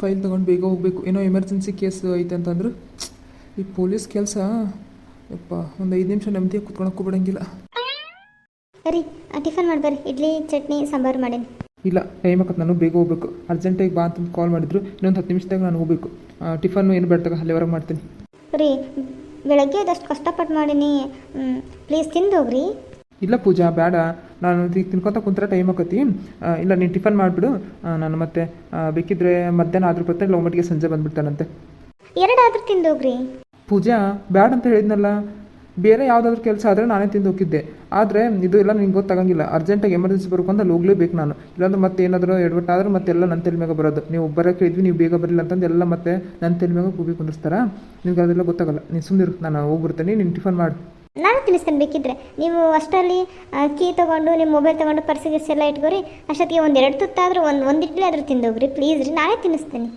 File ತೊಗೊಂಡು ಬೇಗ ಹೋಗಬೇಕು. ಏನೋ ಎಮರ್ಜೆನ್ಸಿ ಕೇಸ್ ಐತೆ ಅಂತಂದ್ರು. ಈ ಪೊಲೀಸ್ ಕೆಲಸ ಯಪ್ಪ, ಒಂದು 5 ನಿಮಿಷ ನೆಮ್ಮದಿಯಾಗಿ ಕುತ್ಕೊಳಕ್ಕೂ ಬಿಡಂಗಿಲ್ಲ. ರೀ ಟಿಫನ್ ಮಾಡಿ ಬರ್ರಿ, ಇಡ್ಲಿ ಚಟ್ನಿ ಸಾಂಬಾರು ಮಾಡೀನಿ. ಇಲ್ಲ, ಟೈಮ್ ಆಗತ್ತೆ, ನಾನು ಬೇಗ ಹೋಗ್ಬೇಕು. ಅರ್ಜೆಂಟಾಗಿ ಬಾ ಅಂತಂದು ಕಾಲ್ ಮಾಡಿದ್ರು. ಇನ್ನೊಂದು 10 ನಿಮಿಷದಾಗ ನಾನು ಹೋಗಬೇಕು. ಟಿಫನ್ನು ಏನು ಬೇಡ್ತಾಗ ಅಲ್ಲಿವರೆಗೆ ಮಾಡ್ತೀನಿ. ರೀ ಬೆಳಗ್ಗೆ ಅದಷ್ಟು ಕಷ್ಟಪಟ್ಟು ಮಾಡೀನಿ, ಪ್ಲೀಸ್ ತಿಂದು ಹೋಗ್ರಿ. ಇಲ್ಲ ಪೂಜಾ, ಬೇಡ. ನಾನು ಈಗ ತಿನ್ಕೊತ ಕುಂತ್ರೆ ಟೈಮ್ ಆಕತಿ. ಇಲ್ಲ, ನೀನು ಟಿಫನ್ ಮಾಡಿಬಿಡು. ನಾನು ಮತ್ತೆ ಬೇಕಿದ್ರೆ ಮಧ್ಯಾಹ್ನ ಆದ್ರೂ ಬರ್ತಾನೆ, ಇಲ್ಲ ಒಮ್ಮಟ್ಟಿಗೆ ಸಂಜೆ ಬಂದುಬಿಡ್ತಾನಂತೆ. ಎರಡಾದ್ರೂ ತಿಂದು ಹೋಗ್ರಿ. ಪೂಜಾ, ಬ್ಯಾಡ ಅಂತ ಹೇಳಿದ್ನಲ್ಲ. ಬೇರೆ ಯಾವುದಾದ್ರೂ ಕೆಲಸ ಆದರೆ ನಾನೇ ತಿಂದು ಹೋಗಿದ್ದೆ. ಆದರೆ ಇದು ಎಲ್ಲ ನಿಂಗೆ ಗೊತ್ತಾಗಂಗಿಲ್ಲ. ಅರ್ಜೆಂಟಾಗಿ ಎಮರ್ಜೆನ್ಸಿ ಬರ್ಕೊಂಡು ಅಲ್ಲಿ ಹೋಗ್ಲೇಬೇಕು ನಾನು. ಇಲ್ಲಾಂದ್ರೆ ಮತ್ತೆ ಏನಾದರೂ ಎಡವಟ್ಟಾದ್ರೆ ಮತ್ತೆಲ್ಲ ನನ್ನ ತಲೆ ಮ್ಯಾಗ ಬರೋದು. ನೀವು ಒಬ್ಬರ ಕೇಳಿದ್ವಿ, ನೀವು ಬೇಗ ಬರಲಿಲ್ಲ ಅಂತಂದು ಎಲ್ಲ ಮತ್ತೆ ನನ್ನ ತಲೆ ಮ್ಯಾಗ ಕೂಗಿ ಕುಂದಿರ್ಸ್ತಾರ. ನಿಮ್ಗೆ ಅದೆಲ್ಲ ಗೊತ್ತಾಗಲ್ಲ. ನೀನು ಸುಮ್ಮನಿರು, ನಾನು ಹೋಗ್ಬಿಡ್ತೇನೆ. ನೀನು ಟಿಫನ್ ಮಾಡು. ನಾನು ತಿನ್ನಿಸ್ತೇನೆ ಬೇಕಿದ್ರೆ. ನೀವು ಅಷ್ಟರಲ್ಲಿ ಕೀ ತೊಗೊಂಡು ನಿಮ್ಮ ಮೊಬೈಲ್ ತೊಗೊಂಡು ಪರ್ಸಿಗೆ ಎಲ್ಲ ಇಟ್ಕೋರಿ. ಅಷ್ಟೊತ್ತಿಗೆ ಒಂದೆರಡು ತುತ್ತಾದರೂ ಒಂದು ಇಡ್ಲಿ ಆದರೂ ತಿಂದೋಗ್ರಿ ಪ್ಲೀಸ್ ರೀ, ನಾನೇ ತಿನ್ನಿಸ್ತೇನೆ.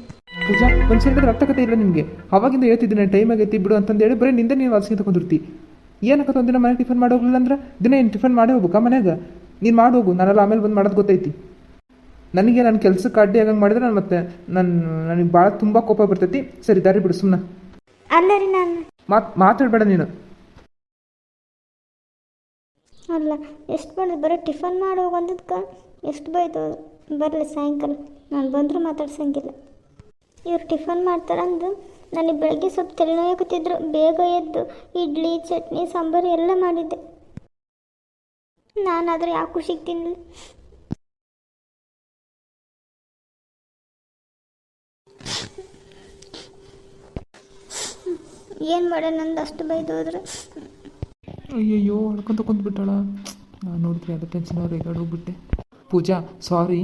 ಪೂಜಾ, ಒಂದು ಸೆಕೆಂಡ್ ಅರ್ಥಕತೆ ಇಲ್ಲ ನಿಮಗೆ. ಅವಾಗಿಂದ ಹೇಳ್ತಿದ್ದೀನಿ ಟೈಮ್ ಆಗೈತಿ ಬಿಡು ಅಂತಂದೇಳಿ ಬರೀ ನಿಂದೆ ನೀವು ವಾಸಿಗೆ ತಗೊಂಡಿರ್ತಿ. ಏನಕ್ಕತ್ತ ಒಂದಿನ ಮನೆ ಟಿಫನ್ ಮಾಡಿ ಹೋಗ್ಲಿಲ್ಲ ಅಂದ್ರೆ ದಿನ ಏನು ಟಿಫನ್ ಮಾಡೇ ಹೋಗ್ಬೇಕಾ ಮನ್ಯಾಗ? ನೀನು ಮಾಡಿ ಹೋಗು, ನಾನೆಲ್ಲ ಆಮೇಲೆ ಬಂದು ಮಾಡೋದು ಗೊತ್ತೈತಿ. ನನಗೆ ನನ್ನ ಕೆಲಸಕ್ಕೆ ಅಡ್ಡಿ ಆಗಂಗೆ ಮಾಡಿದ್ರೆ ನಾನು ಮತ್ತೆ ನನಗೆ ಭಾಳ ತುಂಬ ಕೋಪ ಬರ್ತೈತಿ. ಸರಿ, ದಾರಿ ಬಿಡು ಸುಮ್ಮನೆ. ಅಲ್ಲ ರೀ, ನಾನು ಮಾತಾಡಬೇಡ ನೀನು. ಅಲ್ಲ, ಎಷ್ಟು ಬಂದು ಬರೋ ಟಿಫನ್ ಮಾಡಿ ಹೋಗೋದಕ್ಕೆ ಎಷ್ಟು ಬೈದು. ಬರಲಿ ಸಾಯಂಕಾಲ, ನಾನು ಬಂದರೂ ಮಾತಾಡ್ಸಂಗಿಲ್ಲ. ಇವ್ರು ಟಿಫನ್ ಮಾಡ್ತಾರಂದು ನನಗೆ ಬೆಳಗ್ಗೆ ಸ್ವಲ್ಪ ತಲೆನೋಯಾಗುತ್ತಿದ್ರು. ಬೇಗ ಎದ್ದು ಇಡ್ಲಿ ಚಟ್ನಿ ಸಾಂಬಾರು ಎಲ್ಲ ಮಾಡಿದ್ದೆ. ನಾನಾದರೆ ಯಾವ ಖುಷಿಗೆ ತಿನ್ನಲಿ. ಏನು ಮಾಡೋಣ, ನಂದು ಅಷ್ಟು ಬೈದು ಹೋದ್ರೆ. ಅಯ್ಯಯ್ಯೋ, ಅಳ್ಕೊಂತ ಕುಂತ್ಬಿಟ್ಟಾಳ. ನಾನು ನೋಡಿದ್ರೆ ಅದು ಟೆನ್ಷನ್ ಅವ್ರು ಈಗ ಹೋಗ್ಬಿಟ್ಟೆ. ಪೂಜಾ, ಸಾರಿ.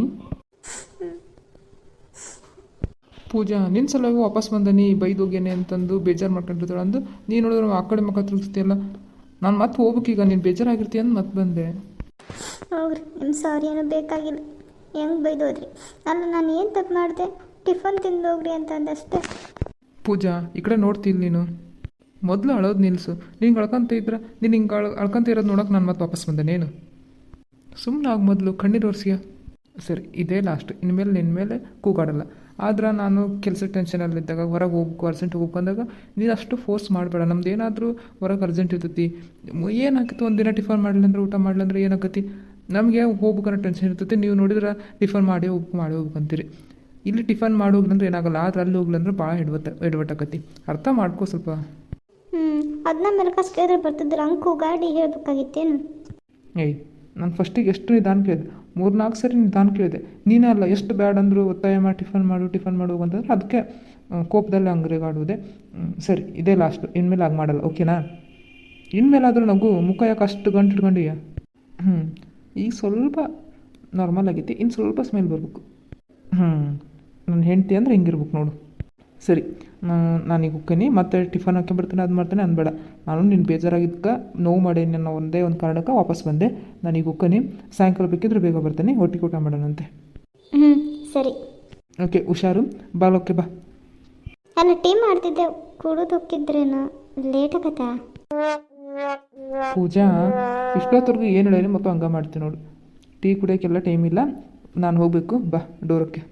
ಪೂಜಾ, ನಿನ್ನ ಸಲುವಾಗಿ ವಾಪಸ್ ಬಂದನಿ, ಬೈದೋಗ್ಯಾನೆ ಅಂತಂದು ಬೇಜಾರು ಮಾಡ್ಕೊಂಡಿರ್ತಾಳೆ ಅಂದು ನೀನು ನೋಡಿದ್ರೆ ಆ ಕಡೆ ಮಕ್ಕ ತಿರುಗಿಸ್ತೀಯಲ್ಲ. ನಾನು ಮತ್ತೆ ಹೋಗ್ಬೇಕೀಗ, ನೀನು ಬೇಜಾರಾಗಿರ್ತೀಯ ಅಂತ ಮತ್ತೆ ಬಂದೆ. ಹೋಗ್ರಿ, ನಿಮ್ಮ ಸಾರಿ ಏನೂ ಬೇಕಾಗಿಲ್ಲ. ಹೆಂಗೆ ಬೈದೋದ್ರಿ? ಅಲ್ಲ, ನಾನು ಏನು ತಪ್ಪು ಮಾಡಿದೆ? ಟಿಫನ್ ತಿಂದು ಹೋಗ್ರಿ ಅಂತ ಅಂದಷ್ಟೇ. ಪೂಜಾ, ಈ ಕಡೆ ನೋಡ್ತಿಲ್ಲ ನೀನು. ಮೊದಲು ಅಳೋದು ನಿಲ್ಲಿಸು. ನಿಂಗೆ ಅಳ್ಕೊಂತ ಇದ್ರೆ ನೀನು ಹಿಂಗೆ ಅಳ್ಕೊಂತ ಇರೋದು ನೋಡೋಕೆ ನಾನು ಮತ್ತೆ ವಾಪಸ್ ಬಂದೇನೇನು? ಸುಮ್ಮನೆ ಆಗ ಮೊದಲು ಕಣ್ಣೀರು ಒರೆಸಿಯ. ಸರಿ, ಇದೇ ಲಾಸ್ಟ್. ಇನ್ಮೇಲೆ ನಿನ್ನ ಮೇಲೆ ಕೂಗಾಡಲ್ಲ. ಆದ್ರೆ ನಾನು ಕೆಲಸ ಟೆನ್ಷನಲ್ಲಿದ್ದಾಗ ಹೊರಗೆ ಹೋಗ್ಬೇಕು, ಅರ್ಜೆಂಟ್ ಹೋಗ್ಬೇಕು ಅಂದಾಗ ನೀನು ಅಷ್ಟು ಫೋರ್ಸ್ ಮಾಡಬೇಡ. ನಮ್ದು ಏನಾದರೂ ಹೊರಗೆ ಅರ್ಜೆಂಟ್ ಇರ್ತೈತಿ. ಏನಾಗ್ತೈತಿ, ಒಂದಿನ ಟಿಫನ್ ಮಾಡಲಿಲ್ಲ ಅಂದ್ರೆ, ಊಟ ಮಾಡಲಿಲ್ಲ ಅಂದ್ರೆ ಏನಾಗತ್ತಿ? ನಮಗೆ ಹೋಗ್ಬೇಕನ್ನೋ ಟೆನ್ಷನ್ ಇರ್ತೈತಿ. ನೀವು ನೋಡಿದ್ರೆ ಟಿಫನ್ ಮಾಡಿ ಹೋಗ್ಬೇಕು ಅಂತೀರಿ. ಇಲ್ಲಿ ಟಿಫನ್ ಮಾಡೋಗ್ಲಂದ್ರೆ ಏನಾಗಲ್ಲ, ಆದ್ರೆ ಅಲ್ಲಿ ಹೋಗ್ಲಂದ್ರೆ ಭಾಳ ಎಡವಟ್ಟಾಕತಿ. ಅರ್ಥ ಮಾಡ್ಕೋ ಸ್ವಲ್ಪ. ಅದನ್ನ ಮೆಲ್ಕಾಸ್ ಕೇಳಿದ್ರೆ ಬರ್ತಿದ್ರು, ಹಂಗೆ ಕೂಗಾಡಿ ಹೇಳ್ಬೇಕಾಗಿತ್ತೇನು? ಏಯ್, ನಾನು ಫಸ್ಟಿಗೆ ಎಷ್ಟು ನಿಧಾನ ಕೇಳಿದೆ, 3-4 ಸರಿ ನಿಧಾನ ಕೇಳಿದೆ. ನೀನೇ ಅಲ್ಲ ಎಷ್ಟು ಬ್ಯಾಡ್ ಅಂದರು ಒತ್ತಾಯ ಮಾಡಿ ಟಿಫನ್ ಮಾಡು ಅಂತಂದ್ರೆ ಅದಕ್ಕೆ ಕೋಪದಲ್ಲಿ ಅಂಗ್ರಿಗಾಡುವುದೇ. ಸರಿ, ಇದೇ ಲಾಸ್ಟು. ಇನ್ಮೇಲೆ ಆಗ ಮಾಡಲ್ಲ, ಓಕೆನಾ? ಇನ್ಮೇಲಾದರೂ ನಗು. ಮುಖ ಯಾಕೆ ಅಷ್ಟು ಗಂಟು ಇಟ್ಕೊಂಡಿಯ? ಈಗ ಸ್ವಲ್ಪ ನಾರ್ಮಲ್ ಆಗೈತಿ, ಇನ್ನು ಸ್ವಲ್ಪ ಸ್ಮೆಲ್ ಬರಬೇಕು. ನನ್ನ ಹೆಂಡತಿ ಅಂದ್ರೆ ಹಿಂಗಿರ್ಬೇಕು ನೋಡು. ಸರಿ, ನಾನೀಗ ಹೋಗ್ತೀನಿ, ಮತ್ತೆ ಟಿಫನ್ ಹಾಕೊಂಡ್ಬರ್ತೀನಿ, ಅದು ಮಾಡ್ತೇನೆ ಅನ್ಬೇಡ. ನಾನು ನಿನ್ನ ಬೇಜಾರಾಗಿದ್ದಕ್ಕೆ ನೋವು ಮಾಡಿ ನಾನು ಒಂದೇ ಒಂದು ಕಾರಣಕ್ಕೆ ವಾಪಸ್ ಬಂದೆ. ನಾನೀಗ ಹೋಗ್ತೀನಿ, ಸಾಯಂಕಾಲ ಬೇಕಿದ್ರೆ ಬೇಗ ಬರ್ತೇನೆ, ಒಟ್ಟಿಗೆ ಊಟ ಮಾಡೋಣಂತೆ. ಸರಿ, ಓಕೆ, ಹುಷಾರು. ಓಕೆ ಬಾ. ಅಲ್ಲ, ಟೀ ಮಾಡ್ತಿದ್ದೆ, ಕುಡಿದು ಹೋಗಿದ್ರೇನು? ಲೇಟ್ ಆಗತ್ತಾ? ಪೂಜಾ, ಇಷ್ಟೊತ್ತವರೆಗೂ ಏನು ಹೇಳಿ ಮತ್ತು ಹಂಗೆ ಮಾಡ್ತೀನಿ ನೋಡು. ಟೀ ಕುಡಿಯೋಕ್ಕೆಲ್ಲ ಟೈಮ್ ಇಲ್ಲ, ನಾನು ಹೋಗಬೇಕು. ಬಾ ಡೋರಕ್ಕೆ.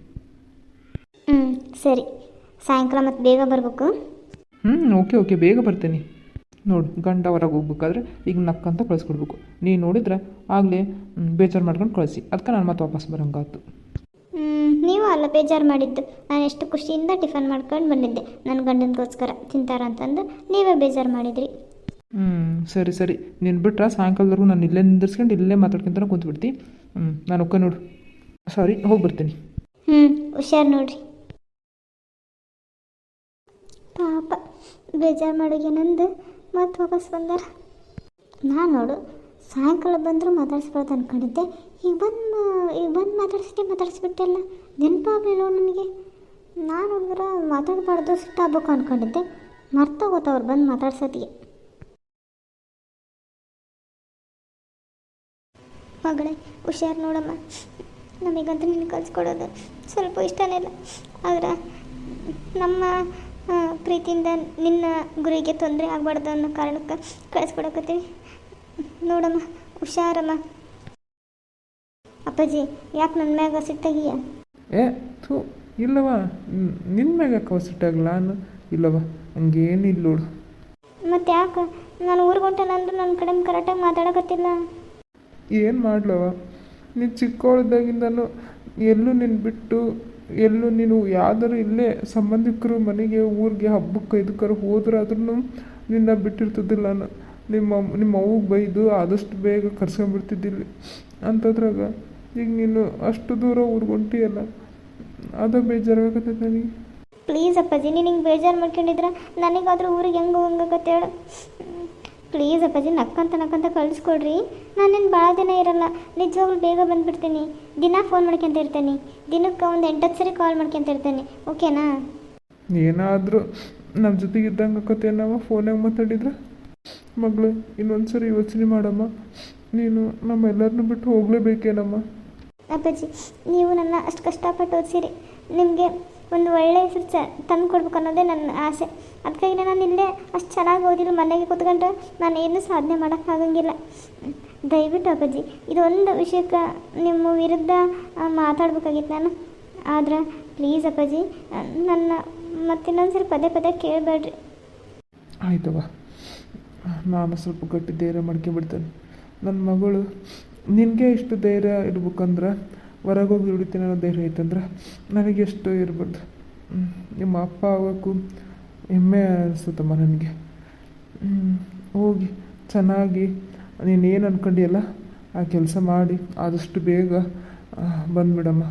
ಸರಿ, ಸಾಯಂಕಾಲ ಮತ್ತೆ ಬೇಗ ಬರಬೇಕು. ಓಕೆ, ಬೇಗ ಬರ್ತೀನಿ. ನೋಡು, ಗಂಡ ಹೊರಗೆ ಹೋಗ್ಬೇಕಾದ್ರೆ ಈಗ ನಕ್ಕಂತ ಕಳಿಸ್ಕೊಡ್ಬೇಕು. ನೀನು ನೋಡಿದ್ರೆ ಆಗಲೇ ಬೇಜಾರು ಮಾಡ್ಕೊಂಡು ಕಳಿಸಿ, ಅದಕ್ಕೆ ನಾನು ಮತ್ತೆ ವಾಪಸ್ ಬರೋಂಗಾಯ್ತು. ನೀವು ಅಲ್ಲ ಬೇಜಾರು ಮಾಡಿದ್ದು, ನಾನು ಎಷ್ಟು ಖುಷಿಯಿಂದ ಟಿಫನ್ ಮಾಡ್ಕೊಂಡು ಬಂದಿದ್ದೆ ನನ್ನ ಗಂಡನಿಗೋಸ್ಕರ ತಿಂತಾರ ಅಂತಂದು. ನೀವೇ ಬೇಜಾರು ಮಾಡಿದ್ರಿ. ಸರಿ, ನೀನು ಬಿಟ್ರೆ ಸಾಯಂಕಾಲದವರೆಗೂ ನಾನು ಇಲ್ಲೇ ನಿಂದಿರ್ಸ್ಕೊಂಡು ಇಲ್ಲೇ ಮಾತಾಡ್ಕೊಂತ ಕುಂತ್ಬಿಡ್ತಿ. ನಾನು ಒಕ್ಕ ನೋಡು. ಸಾರಿ, ಹೋಗಿ ಬರ್ತೀನಿ. ಹುಷಾರು ನೋಡ್ರಿ. ಪಾಪ ಬೇಜಾರು ಮಾಡೋಗೇನಂದು ಮತ್ತೆ ವಾಪಸ್ ಬಂದಾರ. ನಾನು ನೋಡು, ಸಾಯಂಕಾಲ ಬಂದರೂ ಮಾತಾಡ್ಸ್ಬಾರ್ದು ಅಂದ್ಕೊಂಡಿದ್ದೆ. ಈಗ ಬಂದು ಮಾತಾಡಿಸ್ಬಿಟ್ಟೆಲ್ಲ. ನೆನಪಾಗಲಿಲ್ಲ ನನಗೆ. ನಾನು ಹುಡುಗರ ಮಾತಾಡಬಾರ್ದು, ಸಿಟ್ಟಾಗಬೇಕು ಅಂದ್ಕೊಂಡಿದ್ದೆ. ಮರ್ತೋಗೋತವ್ರು ಬಂದು ಮಾತಾಡ್ಸೋದಿಗೆ. ಮಗಳೇ, ಹುಷಾರು ನೋಡಮ್ಮ. ನಮಗಂತೂ ನಿನ್ನ ಕಳಿಸ್ಕೊಡೋದು ಸ್ವಲ್ಪ ಇಷ್ಟನೇ ಇಲ್ಲ. ಆದ್ರೆ ನಮ್ಮ ಪ್ರೀತಿಯಿಂದ ನಿನ್ನ ಗುರಿಗೆ ತೊಂದರೆ ಆಗಬಾರ್ದು ಅನ್ನೋ ಕಾರಣಕ್ಕೆ ಕಳಿಸ್ಕೊಡಕತ್ತೀವಿ. ನೋಡಮ್ಮ, ಹುಷಾರಮ್ಮ. ಅಪ್ಪಾಜಿ, ಯಾಕೆ ನನ್ನ ಮ್ಯಾಗ ಸಿಟ್ಟಾಗಿಯ? ಇಲ್ಲವ ನಿನ್ನ ಮ್ಯಾಗ ಕವಸಿಟ್ಟಾಗಲ್ಲ ನಾನು ಇಲ್ಲವ ಹಂಗೇನಿಲ್ಲ ನೋಡು. ಮತ್ತು ಯಾಕೆ ನಾನು ಊರಿಗೆ ಹೊಂಟೇನಂದ್ರೆ ನನ್ನ ಕಡೆ ಕರೆಕ್ಟಾಗಿ ಮಾತಾಡಕತ್ತಿಲ್ಲ. ಏನು ಮಾಡ್ಲವ, ನೀನು ಚಿಕ್ಕವಳಿದ್ದಾಗಿಂದನು ಎಲ್ಲೂ ನಿನ್ನ ಬಿಟ್ಟು ಎಲ್ಲೂ ನೀನು ಯಾವ್ದಾರು ಇಲ್ಲೇ ಸಂಬಂಧಿಕರು ಮನೆಗೆ ಊರಿಗೆ ಹಬ್ಬಕ್ಕೆ ಇದಕ್ಕಾರ ಹೋದ್ರಾದ್ರೂ ನಿನ್ನ ಬಿಟ್ಟಿರ್ತದಿಲ್ಲ ನಾನು. ನಿಮ್ಮ ಅವ್ಗೆ ಬೈದು ಆದಷ್ಟು ಬೇಗ ಕರ್ಸ್ಕೊಂಡ್ಬಿಡ್ತಿದ್ದಿಲ್ಲ. ಅಂಥದ್ರಾಗ ಈಗ ನೀನು ಅಷ್ಟು ದೂರ ಊರಿಗೆ ಹೊಂಟಿಯಲ್ಲ, ಅದು ಬೇಜಾರಾಗತ್ತೈತೆ ನನಗೆ. ಪ್ಲೀಸ್ ಅಪ್ಪಾಜಿ, ನೀನು ಹಿಂಗೆ ಬೇಜಾರು ಮಾಡ್ಕೊಂಡಿದ್ರೆ ನನಗಾದ್ರೂ ಊರಿಗೆ ಹೆಂಗೆ ಹೋಗಂಗಾಗತ್ತೆ ಹೇಳು. ಪ್ಲೀಸ್ ಅಪ್ಪಾಜಿ, ನಕ್ಕಂತ ಕಳಿಸ್ಕೊಡ್ರಿ. ನಾನೇನು ಭಾಳ ದಿನ ಇರಲ್ಲ, ನಿಜವಾಗ್ಲೂ ಬೇಗ ಬಂದುಬಿಡ್ತೀನಿ. ದಿನ ಫೋನ್ ಮಾಡ್ಕೊಂತ ಇರ್ತೇನೆ, ದಿನಕ್ಕೆ ಒಂದು 8-10 ಸರಿ ಕಾಲ್ ಮಾಡ್ಕೊಂತ ಇರ್ತೇನೆ. ಓಕೆನಾ? ಏನಾದರೂ ನಮ್ಮ ಜೊತೆಗೆ ಇದ್ದಂಗೆ ಆಕತ್ತೆ ನಾವು ಫೋನಾಗ ಮಾತಾಡಿದ್ರೆ. ಮಗಳು ಇನ್ನೊಂದು ಸರಿ ಯೋಚನೆ ಮಾಡಮ್ಮ, ನೀನು ನಮ್ಮೆಲ್ಲರನ್ನೂ ಬಿಟ್ಟು ಹೋಗಲೇಬೇಕೇನಮ್ಮ? ಅಪ್ಪಾಜಿ, ನೀವು ನನ್ನ ಅಷ್ಟು ಕಷ್ಟಪಟ್ಟು ಓದಿಸಿರಿ, ನಿಮಗೆ ಒಂದು ಒಳ್ಳೆಯ ಹೆಸರು ತಂದು ಕೊಡ್ಬೇಕು ಅನ್ನೋದೇ ನನ್ನ ಆಸೆ. ಅದಕ್ಕಾಗಿ ನಾನು ಇಲ್ಲೇ ಅಷ್ಟು ಚೆನ್ನಾಗಿ ಓದಿದ್ರು ಮನೆಗೆ ಕೂತ್ಕೊಂಡ್ರೆ ನಾನು ಏನೂ ಸಾಧನೆ ಮಾಡೋಕ್ಕಾಗಂಗಿಲ್ಲ. ದಯವಿಟ್ಟು ಅಪ್ಪಾಜಿ, ಇದೊಂದು ವಿಷಯಕ್ಕೆ ನಿಮ್ಮ ವಿರುದ್ಧ ಮಾತಾಡ್ಬೇಕಾಗಿತ್ತು ನಾನು. ಆದ್ರೆ ಪ್ಲೀಸ್ ಅಪ್ಪಾಜಿ, ನನ್ನ ಮತ್ತಿನ್ನೊಂದು ಸರಿ ಪದೇ ಕೇಳಬೇಡ್ರಿ. ಆಯ್ತವ, ನಾನು ಸ್ವಲ್ಪ ಗಟ್ಟಿ ಧೈರ್ಯ ಮಾಡ್ಕೊಂಬಿಡ್ತೇನೆ. ನನ್ನ ಮಗಳು ನಿನಗೆ ಇಷ್ಟು ಧೈರ್ಯ ಇರ್ಬೇಕಂದ್ರೆ, ಹೊರಗೋಗಿ ದುಡಿತೀನಿ ಅನ್ನೋ ಧೈರ್ಯ ಐತಂದ್ರೆ ನನಗೆ ಎಷ್ಟು ಇರ್ಬೋದು. ನಿಮ್ಮ ಅಪ್ಪ ಆಗೋಕ್ಕೂ ಹೆಮ್ಮೆ ಅನಿಸುತ್ತಮ್ಮ ನನಗೆ. ಹೋಗಿ ಚೆನ್ನಾಗಿ ನೀನೇನು ಅಂದ್ಕೊಂಡಿಯಲ್ಲ ಆ ಕೆಲಸ ಮಾಡಿ ಆದಷ್ಟು ಬೇಗ ಬಂದುಬಿಡಮ್ಮ.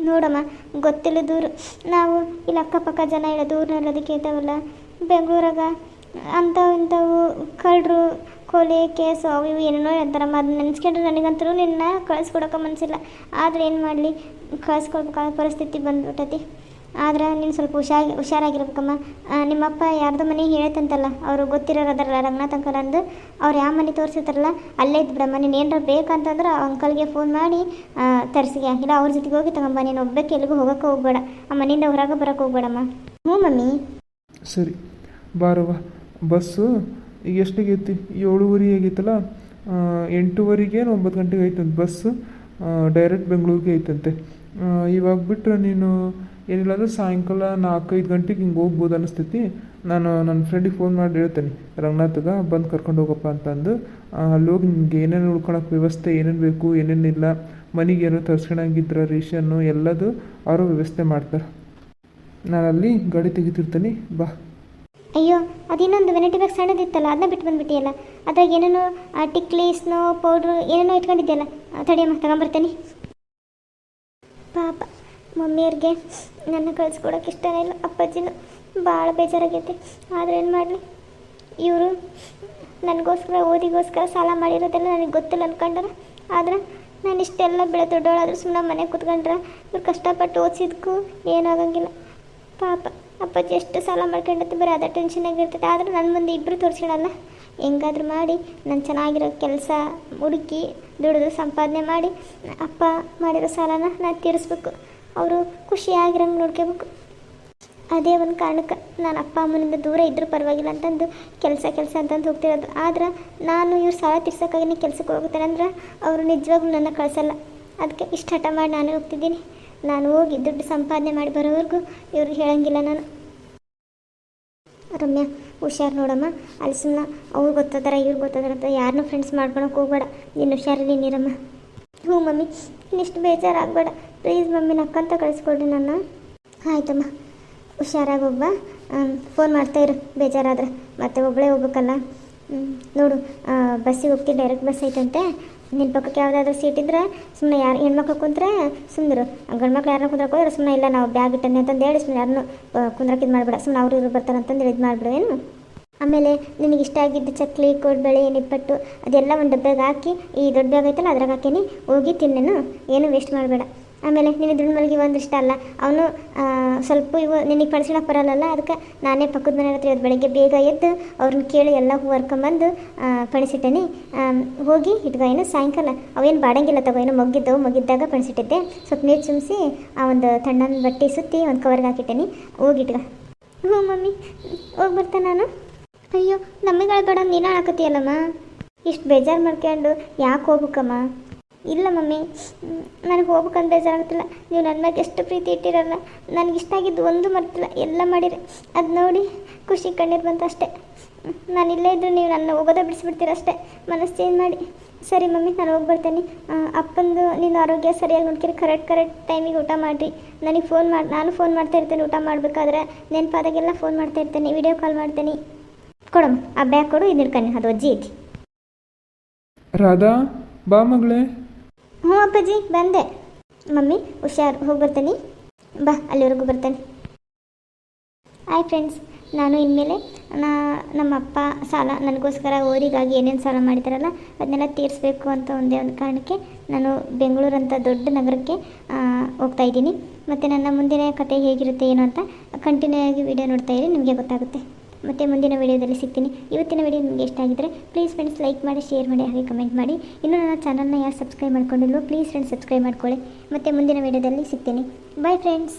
ನೋಡಮ್ಮ, ಗೊತ್ತಿಲ್ಲ ದೂರ ನಾವು ಇಲ್ಲಿ ಅಕ್ಕಪಕ್ಕ ಜನ ಇಲ್ಲ, ದೂರನಲ್ಲೋದಕ್ಕೆ ಇದ್ದಾವಲ್ಲ. ಬೆಂಗಳೂರಾಗ ಇಂಥವು ಕಳ್ಳರು, ಕೊಲೆ ಕೇಸು ಅವು ಇವು ಏನೇನೋ ಹೇಳ್ತಾರಮ್ಮ. ಅದನ್ನ ನೆನೆಸ್ಕೊಂಡ್ರೆ ನನಗಂತೂ ನಿನ್ನ ಕಳಿಸ್ಕೊಡೋಕೆ ಮನಸ್ಸಿಲ್ಲ. ಆದರೆ ಏನು ಮಾಡಲಿ, ಕಳಿಸ್ಕೊಡ್ಬೇಕಾದ ಪರಿಸ್ಥಿತಿ ಬಂದ್ಬಿಟ್ಟೈತಿ. ಆದ್ರೆ ನೀನು ಸ್ವಲ್ಪ ಹುಷಾರಾಗಿರ್ಬೇಕಮ್ಮ. ನಿಮ್ಮಪ್ಪ ಯಾರ್ದೋ ಮನೆ ಹೇಳತ್ತಂತಲ್ಲ, ಅವರು ಗೊತ್ತಿರೋರು ಅದರಲ್ಲ, ರಂಗನಾಥ್ ಅಂಕಲ್ ಅಂದು. ಅವ್ರು ಯಾವ ಮನೆ ತೋರಿಸಿರ್ತಾರಲ್ಲ ಅಲ್ಲೇ ಇದ್ಬಿಡಮ್ಮ. ನೀನು ಏನಾರ ಬೇಕಂತಂದ್ರೆ ಅಂಕಲ್ಗೆ ಫೋನ್ ಮಾಡಿ ತರಿಸಿಗೆ, ಇಲ್ಲ ಅವ್ರ ಜೊತೆಗೆ ಹೋಗಿ ತಗೊಂಬ. ನೀನು ಒಬ್ಬಕ್ಕೆ ಎಲ್ಲಿಗೂ ಹೋಗೋಕ್ಕೆ ಹೋಗ್ಬೇಡ, ಆ ಮನೆಯಿಂದ ಹೊರಗೆ ಬರೋಕ್ಕೆ ಹೋಗ್ಬೇಡಮ್ಮ. ಹ್ಞೂ ಮಮ್ಮಿ. ಸರಿ ಬಾರವ್ವ. ಬಸ್ಸು ಈಗ ಎಷ್ಟಿಗೆ ಐತಿ? 7:30 ಆಗೈತಲ್ಲ, 8:30ಗೆ 9 ಗಂಟೆಗೆ ಐತಂತೆ ಬಸ್ಸು. ಡೈರೆಕ್ಟ್ ಬೆಂಗಳೂರಿಗೆ ಐತಂತೆ. ಇವಾಗ ಬಿಟ್ಟರೆ ನೀನು ಏನಿಲ್ಲ ಅಂದ್ರೆ ಸಾಯಂಕಾಲ 4-5 ಗಂಟೆಗೆ ಹಿಂಗೆ ಹೋಗ್ಬೋದು ಅನ್ನಿಸ್ತೈತಿ. ನಾನು ನನ್ನ ಫ್ರೆಂಡಿಗೆ ಫೋನ್ ಮಾಡಿ ಹೇಳ್ತೇನೆ, ರಂಗನಾಥ್ಗೆ ಬಂದು ಕರ್ಕೊಂಡು ಹೋಗಪ್ಪ ಅಂತಂದು. ಅಲ್ಲಿ ಹೋಗಿ ನಿಮ್ಗೆ ಏನೇನು ಉಳ್ಕೊಳಕ್ಕೆ ವ್ಯವಸ್ಥೆ ಏನೇನು ಬೇಕು ಏನೇನಿಲ್ಲ, ಮನೆಗೆ ಏನೋ ತರ್ಸ್ಕೊಳಂಗಿದ್ರೆ ರೇಷನ್ನು ಎಲ್ಲದು ಅವರು ವ್ಯವಸ್ಥೆ ಮಾಡ್ತಾರೆ. ನಾನು ಅಲ್ಲಿ ಗಾಡಿ ತೆಗಿತಿರ್ತೀನಿ, ಬಾ. ಅಯ್ಯೋ, ಅದಿನ್ನೊಂದು ವೆನೈಟಿ ಬ್ಯಾಗ್ ಸಣ್ಣದಿತ್ತಲ್ಲ, ಅದನ್ನ ಬಿಟ್ಟು ಬಂದುಬಿಟ್ಟಿಯಲ್ಲ. ಅದ್ರಾಗ ಏನೇನೋ ಟಿಕ್ಲಿ, ಸ್ನೋ ಪೌಡ್ರು ಏನೇನೋ ಇಟ್ಕೊಂಡಿದ್ದೆಯಲ್ಲ, ತಡಿಯಮ್ಮ ತಗೊಂಬರ್ತೇನೆ. ಪಾಪ ಮಮ್ಮಿಯವ್ರಿಗೆ ನನ್ನ ಕಳಿಸ್ಕೊಡೋಕೆ ಇಷ್ಟನೇ ಇಲ್ಲ. ಅಪ್ಪಾಜಿನೂ ಭಾಳ ಬೇಜಾರಾಗೈತೆ. ಆದರೆ ಏನು ಮಾಡಲಿ, ಇವರು ನನಗೋಸ್ಕರ ಓದಿಗೋಸ್ಕರ ಸಾಲ ಮಾಡಿರೋದೆಲ್ಲ ನನಗೆ ಗೊತ್ತಿಲ್ಲ ಅಂದ್ಕೊಂಡ್ರೆ. ಆದ್ರೆ ನಾನು ಇಷ್ಟೆಲ್ಲ ಬೆಳೆ ದೊಡ್ಡವಳಾದ್ರೂ ಸುಮ್ಮನೆ ಮನೆಗೆ ಕೂತ್ಕೊಂಡ್ರೆ ಇವ್ರು ಕಷ್ಟಪಟ್ಟು ಓದಿಸಿದ್ಕೂ ಏನಾಗಂಗಿಲ್ಲ. ಪಾಪ ಅಪ್ಪಾಜಿ ಎಷ್ಟು ಸಾಲ ಮಾಡ್ಕೊಂಡತ್ತೆ, ಬರೀ ಅದೇ ಟೆನ್ಷನಾಗಿರ್ತೈತೆ. ಆದರೆ ನನ್ನ ಮುಂದೆ ಇಬ್ಬರು ತೋರಿಸ್ಕೊಳಲ್ಲ. ಹೆಂಗಾದ್ರೂ ಮಾಡಿ ನಾನು ಚೆನ್ನಾಗಿರೋ ಕೆಲಸ ಹುಡುಕಿ ದುಡಿದು ಸಂಪಾದನೆ ಮಾಡಿ ಅಪ್ಪ ಮಾಡಿರೋ ಸಾಲನ ನಾನು ತೀರಿಸ್ಬೇಕು. ಅವರು ಖುಷಿಯಾಗಿರಂಗೆ ನೋಡ್ಕೋಬೇಕು. ಅದೇ ಒಂದು ಕಾರಣಕ್ಕೆ ನಾನು ಅಪ್ಪ ಅಮ್ಮನಿಂದ ದೂರ ಇದ್ದರೂ ಪರವಾಗಿಲ್ಲ ಅಂತಂದು ಕೆಲಸ ಅಂತಂದು ಹೋಗ್ತಿರೋದು. ಆದ್ರೆ ನಾನು ಇವ್ರು ಸಾಲ ತೀರ್ಸೋಕ್ಕಾಗಿ ಕೆಲಸಕ್ಕೆ ಹೋಗ್ತೇನೆ ಅಂದ್ರೆ ಅವರು ನಿಜವಾಗ್ಲೂ ನನ್ನ ಕಳಿಸಲ್ಲ. ಅದಕ್ಕೆ ಇಷ್ಟು ಹಠ ಮಾಡಿ ನಾನೇ ಹೋಗ್ತಿದ್ದೀನಿ. ನಾನು ಹೋಗಿ ದುಡ್ಡು ಸಂಪಾದನೆ ಮಾಡಿ ಬರೋವರೆಗೂ ಇವ್ರಿಗೆ ಹೇಳಂಗಿಲ್ಲ ನಾನು. ರಮ್ಯಾ, ಹುಷಾರು ನೋಡಮ್ಮ. ಅಲ್ಲಿ ಸುಮ್ಮನೆ ಅವ್ರು ಗೊತ್ತಾದಾರ ಇವ್ರು ಗೊತ್ತಾದಾರ ಅಂತ ಯಾರನ್ನೂ ಫ್ರೆಂಡ್ಸ್ ಮಾಡ್ಕೊಳಕ್ಕೆ ಹೋಗ್ಬೇಡ. ನೀನು ಹುಷಾರಲ್ಲಿ ನೀರಮ್ಮ. ಹ್ಞೂ ಮಮ್ಮಿ, ಇನ್ನಿಷ್ಟು ಬೇಜಾರಾಗಬೇಡ ಪ್ಲೀಸ್ ಮಮ್ಮಿ. ನಕ್ಕಂತ ಕಳಿಸ್ಕೊಡ್ರಿ ನನ್ನ. ಆಯ್ತಮ್ಮ, ಹುಷಾರಾಗಿ ಹೋಗ್ಬಾ. ಫೋನ್ ಮಾಡ್ತಾಯಿರು ಬೇಜಾರಾದ್ರೆ. ಮತ್ತೆ ಒಬ್ಬಳೇ ಹೋಗ್ಬೇಕಲ್ಲ. ನೋಡು, ಬಸ್ಸಿಗೆ ಹೋಗ್ತೀನಿ, ಡೈರೆಕ್ಟ್ ಬಸ್ ಐತಂತೆ. ನಿನ್ನ ಪಕ್ಕಕ್ಕೆ ಯಾವುದಾದ್ರೂ ಸೀಟ್ ಇದ್ದರೆ ಸುಮ್ಮನೆ ಯಾರು ಹೆಣ್ಮಕ್ಳು ಕುಂತ್ರೆ ಸುಂದರು, ಗಂಡು ಮಕ್ಳು ಯಾರನ್ನ ಕುಂದ್ರಕ್ಕೆ ಹೋದ್ರೆ ಸುಮ್ಮನೆ ಇಲ್ಲ ನಾವು ಬ್ಯಾಗ್ ಇಟ್ಟನೆ ಅಂತಂದು ಹೇಳಿ ಸುಮ್ಮನೆ ಯಾರನ್ನೂ ಕುಂದ್ರಕ್ಕೆ ಇದು ಮಾಡಿಬಿಡ. ಸುಮ್ಮನೆ ಅವರು ಇವರು ಬರ್ತಾರೆ ಅಂತಂದು ಇದು ಮಾಡಿಬಿಡು ಏನು. ಆಮೇಲೆ ನಿನಗೆ ಇಷ್ಟ ಆಗಿದ್ದು ಚಕ್ಲಿ, ಕೋಡ್ಬಳೆ, ನಿಪ್ಪಟ್ಟು ಅದೆಲ್ಲ ಒಂದು ಡಬ್ಬ್ಯಾಗ ಹಾಕಿ, ಈ ದೊಡ್ಡ ಬ್ಯಾಗ್ ಐತಲ್ಲ ಅದ್ರಾಗ ಹಾಕೀನಿ, ಹೋಗಿ ತಿನ್ನೇನು, ಏನು ವೇಸ್ಟ್ ಮಾಡಬೇಡ. ಆಮೇಲೆ ನಿನ್ನ ದುಡ್ಡು ಮಲಗಿ ಒಂದು ಇಷ್ಟ ಅಲ್ಲ, ಅವನು ಸ್ವಲ್ಪ ಇವು ನಿನಗೆ ಕಳ್ಸೋಣಕ್ಕೆ ಬರಲ್ಲಲ್ಲ. ಅದಕ್ಕೆ ನಾನೇ ಪಕ್ಕದ ಮನೆ ಹತ್ರ ಇವತ್ತು ಬೆಳಗ್ಗೆ ಬೇಗ ಎದ್ದು ಅವ್ರನ್ನ ಕೇಳಿ ಎಲ್ಲ ಹೂ ಹರ್ಕೊಂಬಂದು ಪಣಿಸಿಟ್ಟೇನಿ. ಹೋಗಿ ಇಟ್ಕೊ. ಏನು ಸಾಯಂಕಾಲ ಅವೇನು ಬಾಡಂಗಿಲ್ಲ ತಗೋ, ಏನೋ ಮೊಗ್ಗಿದ್ದಾಗ ಪಣಿಸಿಟ್ಟಿದ್ದೆ. ಸ್ವಲ್ಪ ನೀರು ಚುಮ್ಮಿಸಿ ಆ ಒಂದು ತಣ್ಣನ ಬಟ್ಟೆ ಸುತ್ತಿ ಒಂದು ಕವರ್ಗೆ ಹಾಕಿಟ್ಟೇನಿ, ಹೋಗಿಟ್ಕ. ಹ್ಞೂ ಮಮ್ಮಿ, ಹೋಗಿ ಬರ್ತೆ ನಾನು. ಅಯ್ಯೋ, ನಮಗೆ ಬೇಡ ನೀನು ಹಾಕತ್ತೀಯಲ್ಲಮ್ಮ. ಇಷ್ಟು ಬೇಜಾರು ಮಾಡ್ಕೊಂಡು ಯಾಕೆ ಹೋಗ್ಬೇಕಮ್ಮ? ಇಲ್ಲ ಮಮ್ಮಿ, ನನಗೆ ಹೋಗ್ಬೇಕಂತ ಬೇಜಾರಾಗುತ್ತಿಲ್ಲ. ನೀವು ನನ್ನ ಮ್ಯಾಗೆ ಎಷ್ಟು ಪ್ರೀತಿ ಇಟ್ಟಿರಲ್ಲ, ನನಗೆ ಇಷ್ಟ ಆಗಿದ್ದು ಒಂದು ಮರ್ತಿಲ್ಲ, ಎಲ್ಲ ಮಾಡಿರಿ. ಅದು ನೋಡಿ ಖುಷಿ ಕಣ್ಣೀರು ಬಂತು ಅಷ್ಟೇ. ನಾನು ಇಲ್ಲೇ ಇದ್ದರೂ ನೀವು ನನ್ನ ಹೋಗೋದೇ ಬಿಡಿಸ್ಬಿಡ್ತೀರ ಅಷ್ಟೇ, ಮನಸ್ಸು ಚೇಂಜ್ ಮಾಡಿ. ಸರಿ ಮಮ್ಮಿ, ನಾನು ಹೋಗಿ ಬರ್ತೇನೆ. ಅಪ್ಪಂದು ನೀನು ಆರೋಗ್ಯ ಸರಿಯಾಗಿ ನೋಡ್ಕಿರಿ, ಕರೆಕ್ಟ್ ಟೈಮಿಗೆ ಊಟ ಮಾಡಿರಿ. ನನಗೆ ನಾನು ಫೋನ್ ಮಾಡ್ತಾ ಇರ್ತೇನೆ ಊಟ ಮಾಡಬೇಕಾದ್ರೆ, ನೆನಪಾದಾಗೆಲ್ಲ ಫೋನ್ ಮಾಡ್ತಾ ಇರ್ತೇನೆ, ವಿಡಿಯೋ ಕಾಲ್ ಮಾಡ್ತೇನೆ. ಕೊಡಮ್ಮ ಆ ಬ್ಯಾಗ್ ಕೊಡು, ಇದು ಹಿಡ್ಕಣಿ, ಅದು ಅಜ್ಜಿ ಐತಿ. ರಾಧಾ, ಬಾ ಮಗಳೇ. ಹ್ಞೂ ಅಪ್ಪಾಜಿ, ಬಂದೆ. ಮಮ್ಮಿ ಹುಷಾರು, ಹೋಗಿ ಬರ್ತೇನೆ. ಬಾ, ಅಲ್ಲಿವರೆಗೂ ಬರ್ತೇನೆ. ಹಾಯ್ ಫ್ರೆಂಡ್ಸ್, ನಾನು ಇನ್ಮೇಲೆ ನಮ್ಮ ಅಪ್ಪ ಸಾಲ ನನಗೋಸ್ಕರ ಓದಿಗಾಗಿ ಏನೇನು ಸಾಲ ಮಾಡಿದಾರಲ್ಲ ಅದನ್ನೆಲ್ಲ ತೀರಿಸ್ಬೇಕು ಅಂತ ಒಂದೇ ಒಂದು ಕಾರಣಕ್ಕೆ ನಾನು ಬೆಂಗಳೂರಂಥ ದೊಡ್ಡ ನಗರಕ್ಕೆ ಹೋಗ್ತಾಯಿದ್ದೀನಿ. ಮತ್ತು ನನ್ನ ಮುಂದಿನ ಕತೆ ಹೇಗಿರುತ್ತೆ ಏನು ಅಂತ ಕಂಟಿನ್ಯೂ ಆಗಿ ವಿಡಿಯೋ ನೋಡ್ತಾ ಇರಿ, ನಿಮಗೆ ಗೊತ್ತಾಗುತ್ತೆ. ಮತ್ತು ಮುಂದಿನ ವಿಡಿಯೋದಲ್ಲಿ ಸಿಗ್ತೀನಿ. ಇವತ್ತಿನ ವಿಡಿಯೋ ನಿಮಗೆ ಇಷ್ಟ ಆಗಿದ್ದರೆ ಪ್ಲೀಸ್ ಫ್ರೆಂಡ್ಸ್ ಲೈಕ್ ಮಾಡಿ, ಶೇರ್ ಮಾಡಿ, ಹಾಗೆ ಕಮೆಂಟ್ ಮಾಡಿ. ಇನ್ನೂ ನನ್ನ ಚಾನಲ್ನ ಯಾರು ಸಬ್ಸ್ಕ್ರೈಬ್ ಮಾಡ್ಕೊಂಡಿಲ್ವೋ ಪ್ಲೀಸ್ ಫ್ರೆಂಡ್ಸ್ ಸಬ್ಸ್ಕ್ರೈಬ್ ಮಾಡ್ಕೊಳ್ಳಿ. ಮತ್ತು ಮುಂದಿನ ವಿಡಿಯೋದಲ್ಲಿ ಸಿಗ್ತೀನಿ. Bye friends.